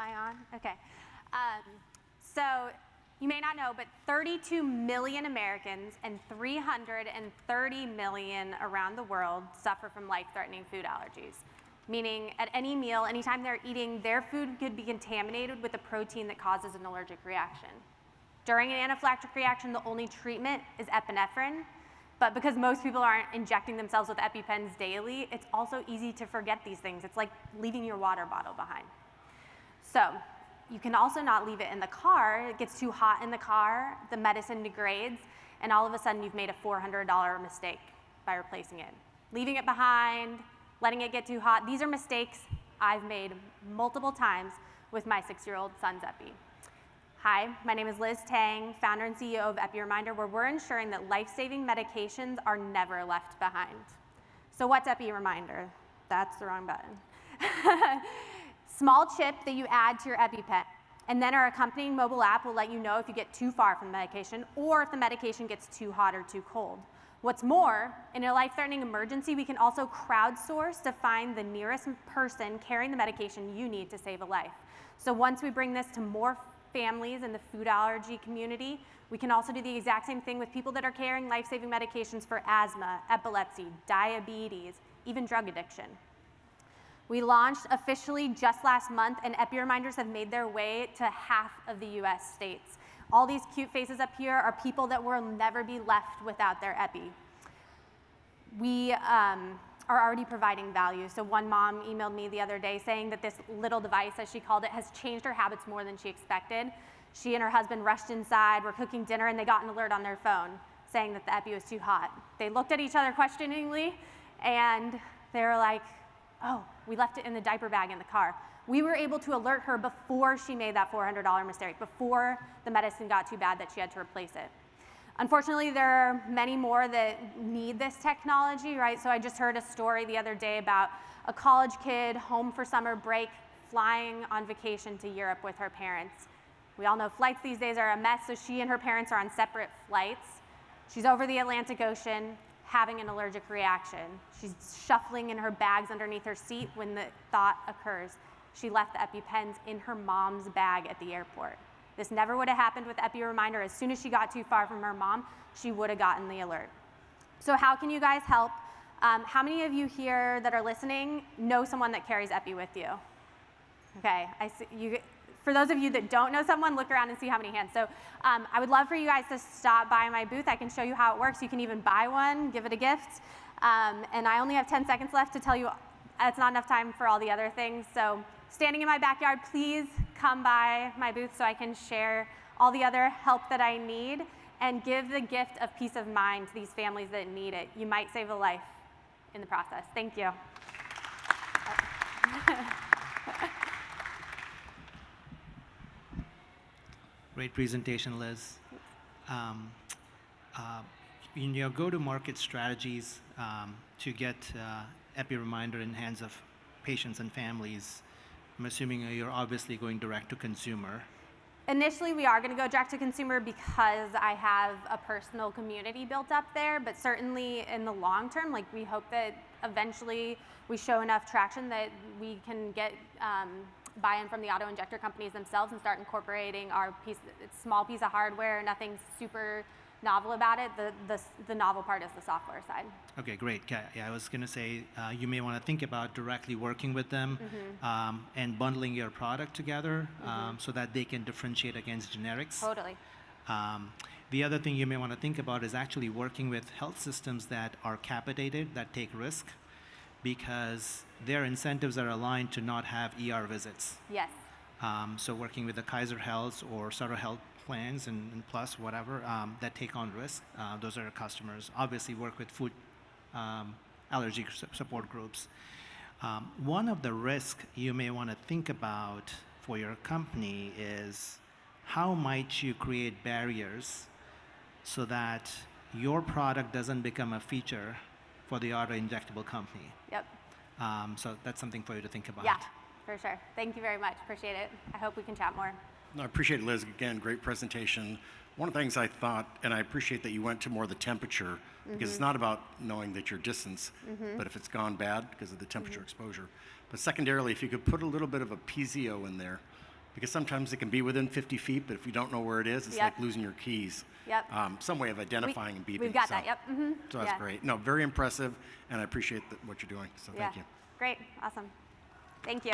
I on? Okay. So you may not know, but 32 million Americans and 330 million around the world suffer from life-threatening food allergies. Meaning at any meal, anytime they're eating, their food could be contaminated with a protein that causes an allergic reaction. During an anaphylactic reaction, the only treatment is epinephrine, but because most people aren't injecting themselves with EpiPens daily, it's also easy to forget these things. It's like leaving your water bottle behind. So you can also not leave it in the car. It gets too hot in the car, the medicine degrades, and all of a sudden you've made a $400 mistake by replacing it. Leaving it behind, letting it get too hot, these are mistakes I've made multiple times with my 6-year-old son's Epi. Hi, my name is Liz Tang, founder and CEO of Epireminder, where we're ensuring that life-saving medications are never left behind. So what's Epireminder? That's the wrong button. Small chip that you add to your EpiPen, and then our accompanying mobile app will let you know if you get too far from the medication or if the medication gets too hot or too cold. What's more, in a life-threatening emergency, we can also crowdsource to find the nearest person carrying the medication you need to save a life. So once we bring this to more families in the food allergy community, we can also do the exact same thing with people that are carrying life-saving medications for asthma, epilepsy, diabetes, even drug addiction. We launched officially just last month, and Epireminders have made their way to half of the US states. All these cute faces up here are people that will never be left without their Epi. We are already providing value. So one mom emailed me the other day saying that this little device, as she called it, has changed her habits more than she expected. She and her husband rushed inside, were cooking dinner, and they got an alert on their phone saying that the Epi was too hot. They looked at each other questioningly, and they were like, oh, we left it in the diaper bag in the car. We were able to alert her before she made that $400 mistake, before the medicine got too bad that she had to replace it. Unfortunately, there are many more that need this technology, right? So I just heard a story the other day about a college kid home for summer break, flying on vacation to Europe with her parents. We all know flights these days are a mess, so she and her parents are on separate flights. She's over the Atlantic Ocean, having an allergic reaction. She's shuffling in her bags underneath her seat when the thought occurs. She left the EpiPens in her mom's bag at the airport. This never would have happened with Epireminder. As soon as she got too far from her mom, she would have gotten the alert. So how can you guys help? How many of you here that are listening know someone that carries Epi with you? Okay, I see you. For those of you that don't know someone, look around and see how many hands. So I would love for you guys to stop by my booth. I can show you how it works. You can even buy one, give it a gift. And I only have 10 seconds left to tell you it's not enough time for all the other things. So standing in my backyard, please come by my booth so I can share all the other help that I need and give the gift of peace of mind to these families that need it. You might save a life in the process. Thank you. Great presentation, Liz. In your go-to-market strategies to get Epireminder in hands of patients and families, I'm assuming you're obviously going direct to consumer. Initially, we are going to go direct to consumer because I have a personal community built up there, but certainly in the long term, like we hope that eventually we show enough traction that we can get buy-in from the auto injector companies themselves and start incorporating our small piece of hardware, nothing super novel about it. The novel part is the software side. Okay, great. Yeah, I was going to say you may want to think about directly working with them and bundling your product together so that they can differentiate against generics. Totally. The other thing you may want to think about is actually working with health systems that are capitated, that take risk, because their incentives are aligned to not have ER visits. Yes. So working with the Kaiser Health or Sutter Health plans and plus whatever that take on risk, those are our customers. Obviously work with food allergy support groups. One of the risks you may want to think about for your company is how might you create barriers so that your product doesn't become a feature for the auto-injectable company. Yep. So that's something for you to think about. Yeah, for sure. Thank you very much. Appreciate it. I hope we can chat more. No, I appreciate it, Liz. Again, great presentation. One of the things I thought, and I appreciate that you went to more the temperature, because it's not about knowing that your distance, but if it's gone bad because of the temperature exposure. But secondarily, if you could put a little bit of a PZO in there, Because sometimes it can be within 50 feet, but if you don't know where it is, it's Yep. like losing your keys. Yep. Some way of identifying and beeping. We've got so, that, yep. Mm-hmm. So that's great. No, very impressive, and I appreciate what you're doing. So thank you. Great, awesome. Thank you.